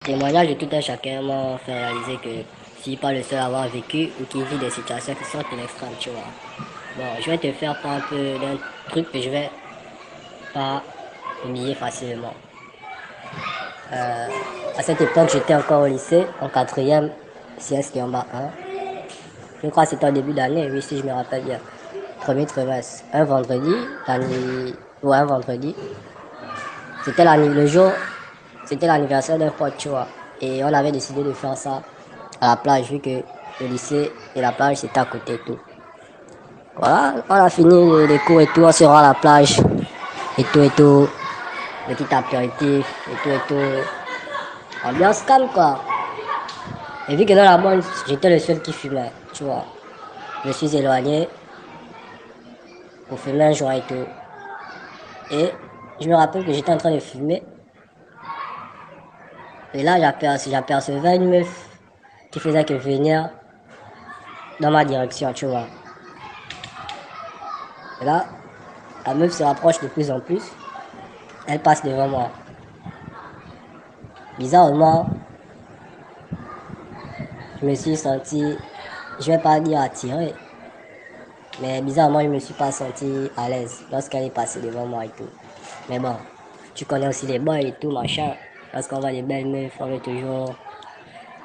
Témoignages de tout un chacun m'ont fait réaliser que je suis pas le seul à avoir vécu ou qui vit des situations qui sont une extrême, tu vois. Bon, je vais te faire part un peu d'un truc que je vais pas oublier facilement. À cette époque, j'étais encore au lycée, en quatrième, CS qui est en bas 1. Je crois que c'était en début d'année, oui, si je me rappelle bien. Premier trimestre. Un vendredi, un vendredi. Le jour, c'était l'anniversaire d'un pote, tu vois. Et on avait décidé de faire ça à la plage, vu que le lycée et la plage c'était à côté et tout. Voilà, on a fini les cours et tout, on se rend à la plage et tout et tout. Petit apéritif et tout et tout. Ambiance calme quoi. Et vu que dans la bande, j'étais le seul qui fumait, tu vois. Je me suis éloigné pour fumer un joint et tout. Et je me rappelle que j'étais en train de fumer. Et là, j'apercevais une meuf qui faisait que venir dans ma direction, tu vois. Et là, la meuf se rapproche de plus en plus. Elle passe devant moi. Bizarrement, je me suis senti, je vais pas dire attiré, mais bizarrement, je me suis pas senti à l'aise lorsqu'elle est passée devant moi et tout. Mais bon, tu connais aussi les boys et tout, machin. Lorsqu'on voit les belles meufs, on veut toujours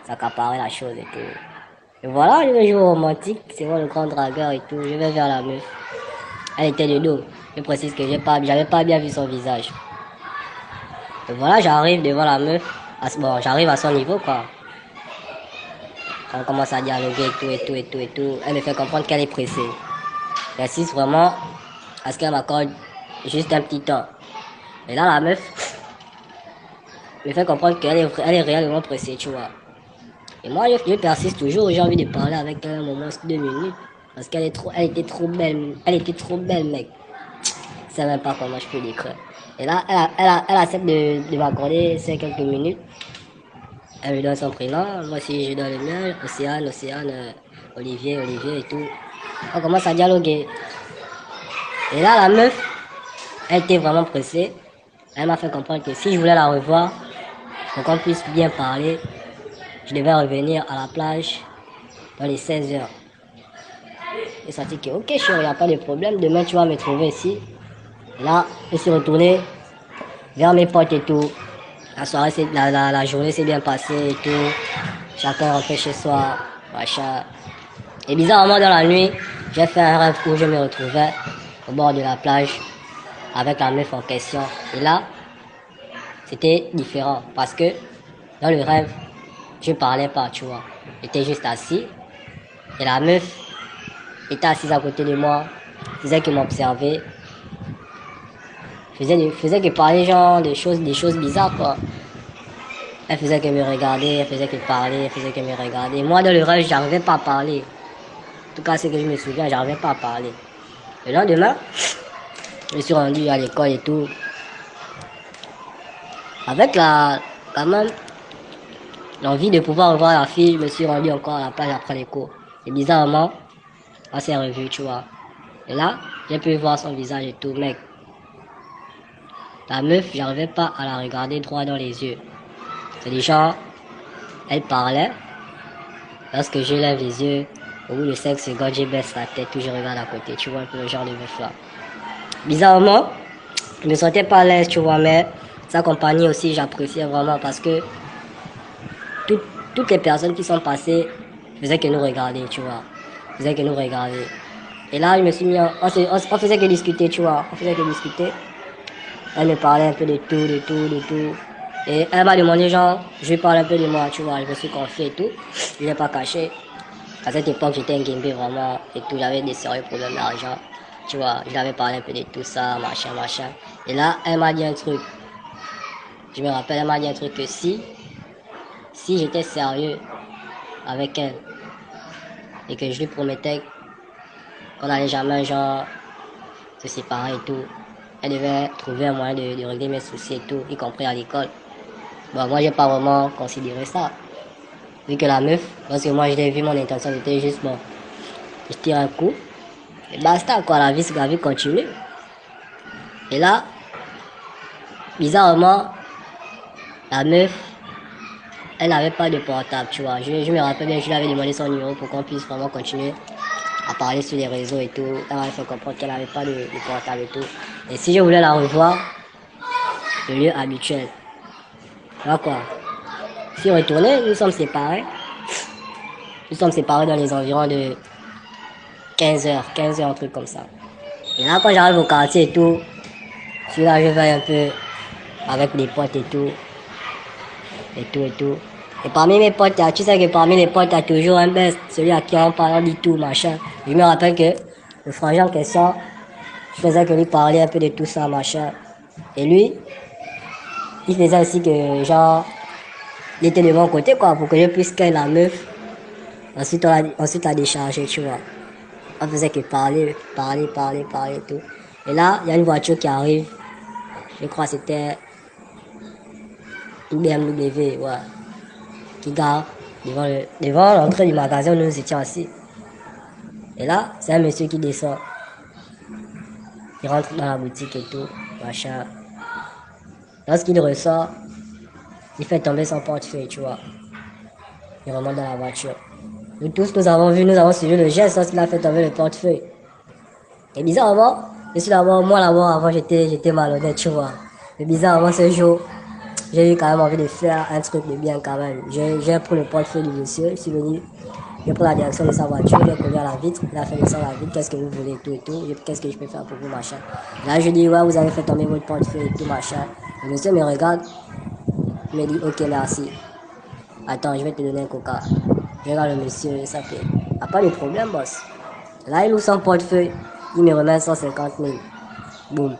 s'accaparer la chose et tout. Et voilà, je vais jouer au romantique, c'est moi le grand dragueur et tout. Je vais vers la meuf. Elle était de dos. Je précise que j'avais pas bien vu son visage. Et voilà, j'arrive devant la meuf. Bon, j'arrive à son niveau, quoi. On commence à dialoguer et tout, et tout, et tout, et tout. Elle me fait comprendre qu'elle est pressée. J'insiste vraiment à ce qu'elle m'accorde juste un petit temps. Et là, la meuf me fait comprendre elle est réellement pressée, tu vois. Et moi, je persiste toujours. J'ai envie de parler avec elle un moment, 2 minutes. Parce elle était trop belle. Elle était trop belle, mec. Je sais même pas comment je peux décrire. Et là, elle accepte de m'accorder ces quelques minutes. Elle me donne son prénom, moi aussi je donne le mien, Océane, Olivier et tout. On commence à dialoguer. Et là, la meuf, elle était vraiment pressée. Elle m'a fait comprendre que si je voulais la revoir, pour qu'on puisse bien parler, je devais revenir à la plage dans les 16 heures. Et ça dit que, ok, chérie, il n'y a pas de problème, demain tu vas me trouver ici. Et là, je suis retourné vers mes potes et tout. La journée s'est bien passée et tout. Chacun est rentré chez soi, machin. Et bizarrement, dans la nuit, j'ai fait un rêve où je me retrouvais au bord de la plage avec la meuf en question. Et là, c'était différent parce que dans le rêve, je parlais pas, tu vois. J'étais juste assis et la meuf était assise à côté de moi, faisait que m'observer, faisait que parler genre des choses bizarres quoi. Elle faisait que me regarder, elle faisait que parler, elle faisait que me regarder. Moi, dans le rêve, j'arrivais pas à parler. En tout cas, c'est que je me souviens, j'arrivais pas à parler. Le lendemain, je me suis rendu à l'école et tout. Avec quand même, l'envie de pouvoir revoir la fille, je me suis rendu encore à la plage après les cours. Et bizarrement, on s'est revu, tu vois. Et là, j'ai pu voir son visage et tout, mec. La meuf, j'arrivais pas à la regarder droit dans les yeux. C'est des gens, elle parlait. Lorsque je lève les yeux, au bout de 5 secondes, je baisse la tête, tout je regarde à côté, tu vois, un peu le genre de meuf là. Bizarrement, je me sentais pas à l'aise, tu vois, mais sa compagnie aussi, j'appréciais vraiment parce que tout- toutes les personnes qui sont passées faisaient que nous regarder, tu vois. Faisaient que nous regarder. Et là, je me suis mis, on faisait que discuter, tu vois. On faisait que discuter. Elle me parlait un peu de tout, de tout, de tout. Et elle m'a demandé, genre, je lui parle un peu de moi, tu vois. Je me suis confié et tout. Je l'ai pas caché. À cette époque, j'étais un gimbe vraiment et tout. J'avais des sérieux problèmes d'argent. Tu vois, je lui avais parlé un peu de tout ça, machin, machin. Et là, elle m'a dit un truc. Je me rappelle, elle m'a dit un truc que si j'étais sérieux avec elle et que je lui promettais qu'on n'allait jamais, genre, se séparer et tout, elle devait trouver un moyen de régler mes soucis et tout, y compris à l'école. Bon, moi, j'ai pas vraiment considéré ça. Vu que la meuf, parce que moi, je l'ai vu, mon intention, c'était juste, bon, je tire un coup, et basta, quoi, la vie continue. Et là, bizarrement, la meuf elle n'avait pas de portable, tu vois. Je me rappelle bien, je lui avais demandé son numéro pour qu'on puisse vraiment continuer à parler sur les réseaux et tout. Elle m'avait fait comprendre qu'elle n'avait pas de portable et tout. Et si je voulais la revoir, le lieu habituel. Là quoi. Si on retournait, nous sommes séparés. Nous sommes séparés dans les environs de 15 heures, un truc comme ça. Et là, quand j'arrive au quartier et tout, je suis là, je vais un peu avec les potes et tout. Et tout, et tout. Et parmi mes potes, tu sais que parmi les potes, il y a toujours un best, celui à qui on parle, on dit tout, machin. Je me rappelle que le frangin en question, je faisais que lui parler un peu de tout ça, machin. Et lui, il faisait aussi que, genre, il était de mon côté, quoi, pour que je puisse qu'elle la meuf. Ensuite, la décharger, tu vois. On faisait que parler, parler et tout. Et là, il y a une voiture qui arrive. Je crois que c'était une BMW, ouais. Qui gare devant l'entrée du magasin où nous étions assis. Et là, c'est un monsieur qui descend. Il rentre dans la boutique et tout, machin. Lorsqu'il ressort, il fait tomber son portefeuille, tu vois. Il remonte dans la voiture. Nous tous, nous avons vu, nous avons suivi le geste lorsqu'il a fait tomber le portefeuille. Et bizarrement, moi d'abord, avant, j'étais malhonnête, tu vois. Mais bizarrement, ce jour, j'ai eu quand même envie de faire un truc de bien quand même. J'ai pris le portefeuille du monsieur, je suis venu, j'ai pris la direction de sa voiture, j'ai collé à la vitre, il a fait descendre la vitre, qu'est-ce que vous voulez, tout et tout, qu'est-ce que je peux faire pour vous, machin. Là, je dis, ouais, vous avez fait tomber votre portefeuille et tout, machin. Le monsieur me regarde, il me dit, ok, merci. Attends, je vais te donner un coca. Je regarde le monsieur, ça fait, ah, pas de problème, boss. Là, il ouvre son portefeuille, il me remet 150 000. Boum.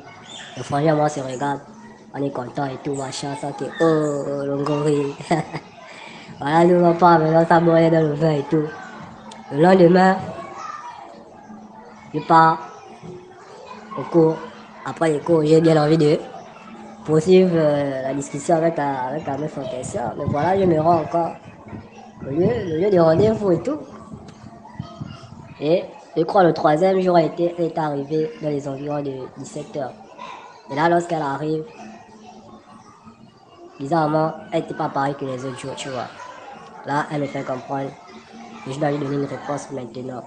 Le frangin, moi, se regarde, on est content et tout, machin, ça que, oh, l'ongoré. Voilà, nous, on part maintenant s'abonner dans le vin et tout. Le lendemain, je pars au cours. Après les cours, j'ai bien envie de poursuivre la discussion avec la meuf en question. Mais voilà, je me rends encore le lieu de rendez-vous et tout. Et je crois le troisième jour, elle est arrivée dans les environs de 17 heures. Et là, lorsqu'elle arrive, bizarrement, elle n'était pas pareille que les autres jours, tu vois. Là, elle me fait comprendre que je dois lui donner une réponse maintenant.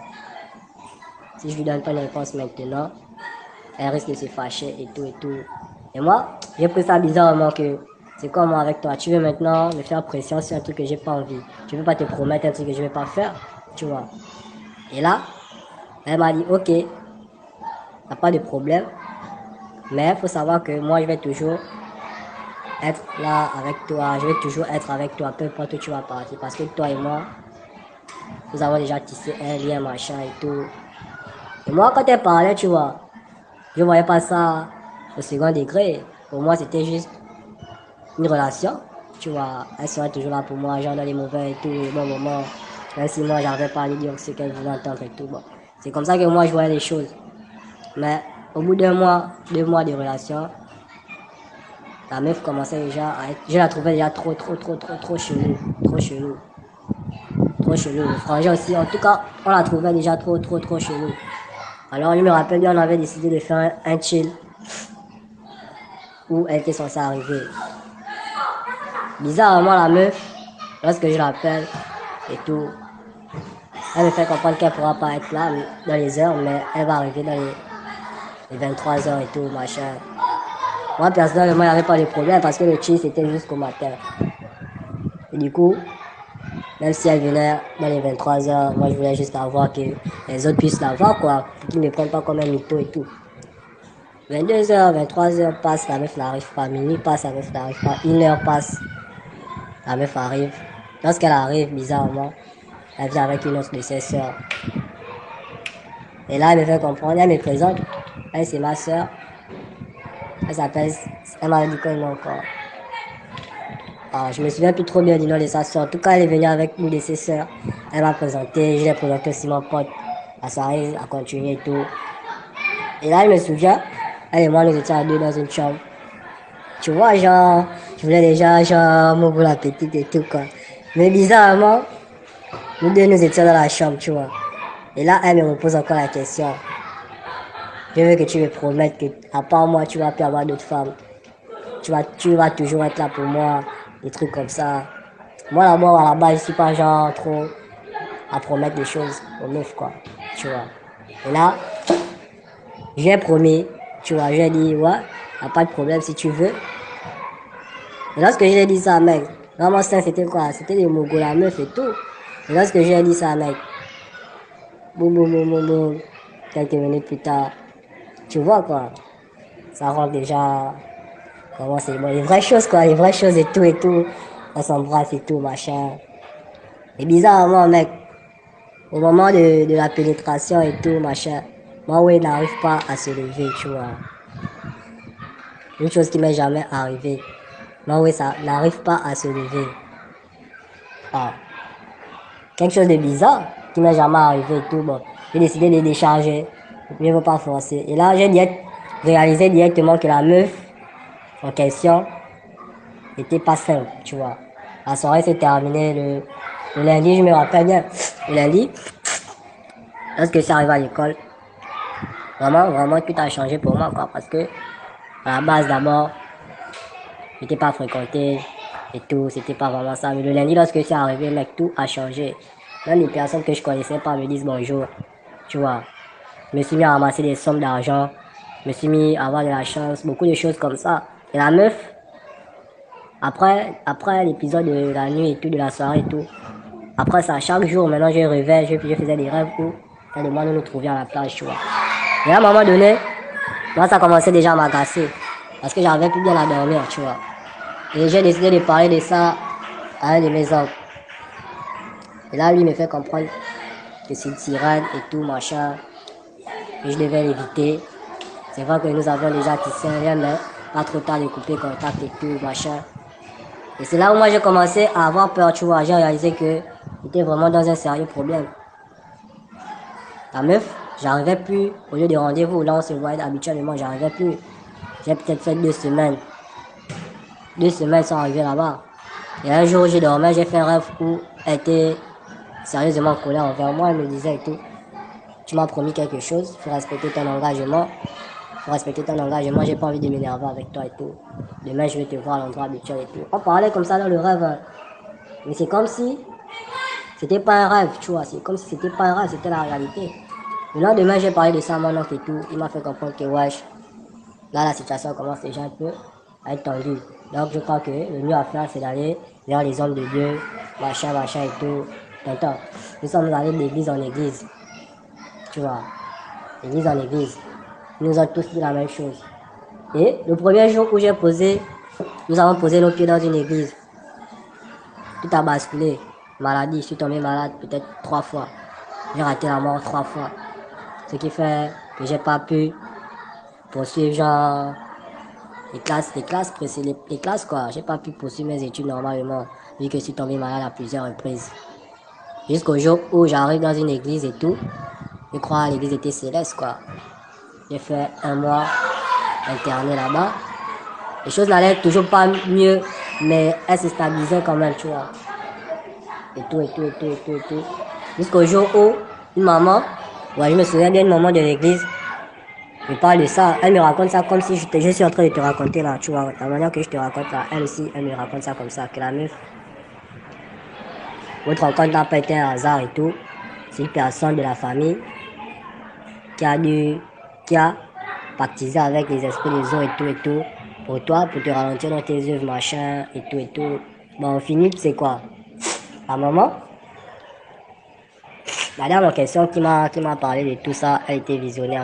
Si je lui donne pas une réponse maintenant, elle risque de se fâcher et tout et tout. Et moi, j'ai pris ça bizarrement que c'est comme moi avec toi. Tu veux maintenant me faire pression sur un truc que j'ai pas envie. Tu veux pas te promettre un truc que je vais pas faire, tu vois. Et là, elle m'a dit, ok, t'as pas de problème, mais il faut savoir que moi, je vais toujours être là avec toi. Je vais toujours être avec toi, peu importe où tu vas partir. Parce que toi et moi, nous avons déjà tissé un lien, machin et tout. Et moi, quand elle parlait, tu vois, je voyais pas ça au second degré. Pour moi, c'était juste une relation. Tu vois, elle serait toujours là pour moi, genre dans les mauvais et tout, les bons moments. Même si moi, j'arrivais pas à lui dire ce qu'elle voulait entendre et tout. Bon. C'est comme ça que moi, je voyais les choses. Mais au bout d'un mois, 2 mois de relation, la meuf commençait déjà à être... Je la trouvais déjà trop chelou. Trop chelou. Trop chelou. Le frangin aussi, en tout cas, on la trouvait déjà trop chelou. Alors, je me rappelle, on avait décidé de faire un chill où elle était censée arriver. Bizarrement, la meuf, lorsque je l'appelle et tout, elle me fait comprendre qu'elle ne pourra pas être là dans les heures, mais elle va arriver dans les 23 heures et tout, machin. Moi, personnellement, il n'y avait pas de problème parce que le chill, c'était jusqu'au matin. Et du coup, même si elle venait dans les 23 heures, moi, je voulais juste avoir que les autres puissent la voir, quoi, pour qu'ils ne me prennent pas comme un mytho et tout. 22 heures, 23 heures passent, la meuf n'arrive pas. Minuit passe, la meuf n'arrive pas. 1 heure passe, la meuf arrive. Lorsqu'elle arrive, bizarrement, elle vient avec une autre de ses sœurs. Et là, elle me fait comprendre, elle me présente. Elle, c'est ma sœur. Elle s'appelle, elle m'a dit quoi encore. Ah, je me souviens plus trop bien du nom de sa sœur. En tout cas, elle est venue avec une de ses sœurs. Elle m'a présenté, je l'ai présenté aussi mon pote. La soirée a continué et tout. Et là, je me souviens, elle et moi, nous étions à deux dans une chambre. Tu vois, genre, je voulais déjà, genre, m'ouvrir la petite et tout, quoi. Mais bizarrement, nous deux, nous étions dans la chambre, tu vois. Et là, elle me pose encore la question. Je veux que tu me promettes que, à part moi, tu vas plus avoir d'autres femmes. Tu vas toujours être là pour moi, des trucs comme ça. Moi là-bas, à la base, je suis pas genre trop à promettre des choses aux meufs, quoi. Tu vois. Et là, j'ai promis, tu vois, j'ai dit, ouais, y a pas de problème si tu veux. Et lorsque j'ai dit ça, mec, dans mon sein, c'était quoi? C'était des mogos, la meuf et tout. Et lorsque j'ai dit ça, mec, boum, boum, boum, boum, boum, quelques minutes plus tard, tu vois, quoi. Ça rend déjà, vraiment, c'est bon, les vraies choses, quoi, les vraies choses et tout. On s'embrasse et tout, machin. Et bizarrement, mec, au moment de la pénétration et tout, machin, moi, oui, n'arrive pas à se lever, tu vois. Une chose qui m'est jamais arrivée. Moi, oui, ça n'arrive pas à se lever. Ah. Quelque chose de bizarre qui m'est jamais arrivé et tout, bon. J'ai décidé de décharger. Je ne veux pas forcer. Et là, j'ai réalisé directement que la meuf en question était pas simple, tu vois. La soirée s'est terminée le lundi, je me rappelle bien. Le lundi, lorsque je suis arrivé à l'école, vraiment, tout a changé pour moi, quoi. Parce que, à la base, d'abord, j'étais pas fréquenté et tout, c'était pas vraiment ça. Mais le lundi, lorsque je suis arrivé, mec, tout a changé. Même les personnes que je connaissais pas me disent bonjour, tu vois. Je me suis mis à ramasser des sommes d'argent, je me suis mis à avoir de la chance, beaucoup de choses comme ça. Et la meuf, après l'épisode de la nuit et tout, de la soirée et tout, après ça, chaque jour, maintenant, je rêvais, je faisais des rêves où elle demande de nous trouver à la plage, tu vois. Et à un moment donné, moi, ça commençait déjà à m'agacer. Parce que j'avais plus bien à dormir, tu vois. Et j'ai décidé de parler de ça à un de mes oncles. Et là, lui me fait comprendre que c'est une sirène et tout, machin. Et je devais l'éviter. C'est vrai que nous avions déjà tissé un lien, mais pas trop tard de couper contact et tout, machin. Et c'est là où moi j'ai commencé à avoir peur, tu vois. J'ai réalisé que j'étais vraiment dans un sérieux problème. La meuf, j'arrivais plus, au lieu de rendez-vous, là on se voyait habituellement, j'arrivais plus. J'ai peut-être fait 2 semaines. 2 semaines sans arriver là-bas. Et un jour, j'ai dormi, j'ai fait un rêve où elle était sérieusement en colère envers moi. Elle me disait et tout, tu m'as promis quelque chose, il faut respecter ton engagement. Faut respecter ton engagement, j'ai pas envie de m'énerver avec toi et tout. Demain, je vais te voir à l'endroit habituel et tout. On parlait comme ça dans le rêve, hein. Mais c'est comme si c'était pas un rêve, tu vois. C'est comme si c'était pas un rêve, c'était la réalité. Le lendemain, j'ai parlé de ça à mon oncle et tout. Il m'a fait comprendre que, wesh, là, la situation commence déjà un peu à être tendue. Donc, je crois que le mieux à faire, c'est d'aller vers les hommes de Dieu, machin et tout. T'entends? Nous sommes allés d'église en église, tu vois. Église en église. Ils nous ont tous dit la même chose. Et le premier jour où nous avons posé nos pieds dans une église, tout a basculé. Maladie, je suis tombé malade peut-être 3 fois. J'ai raté la mort 3 fois. Ce qui fait que j'ai pas pu poursuivre genre les classes quoi. J'ai pas pu poursuivre mes études normalement, vu que je suis tombé malade à plusieurs reprises. Jusqu'au jour où j'arrive dans une église et tout, je crois que l'église était céleste quoi. J'ai fait un mois interné là-bas. Les choses n'allaient toujours pas mieux, mais elles se stabilisaient quand même, tu vois. Et tout. Jusqu'au jour où une maman, ouais, je me souviens bien d'une maman de l'église, me parle de ça. Elle me raconte ça comme si je suis en train de te raconter là, tu vois. La manière que je te raconte là, elle aussi, elle me raconte ça comme ça. Que la meuf, votre rencontre n'a pas été un hasard et tout. C'est une personne de la famille qui a pactisé avec les esprits des eaux et tout, pour toi, pour te ralentir dans tes œuvres, machin, et tout. Bon, on finit, c'est quoi? La maman, la dame en question qui m'a parlé de tout ça, elle était visionnaire.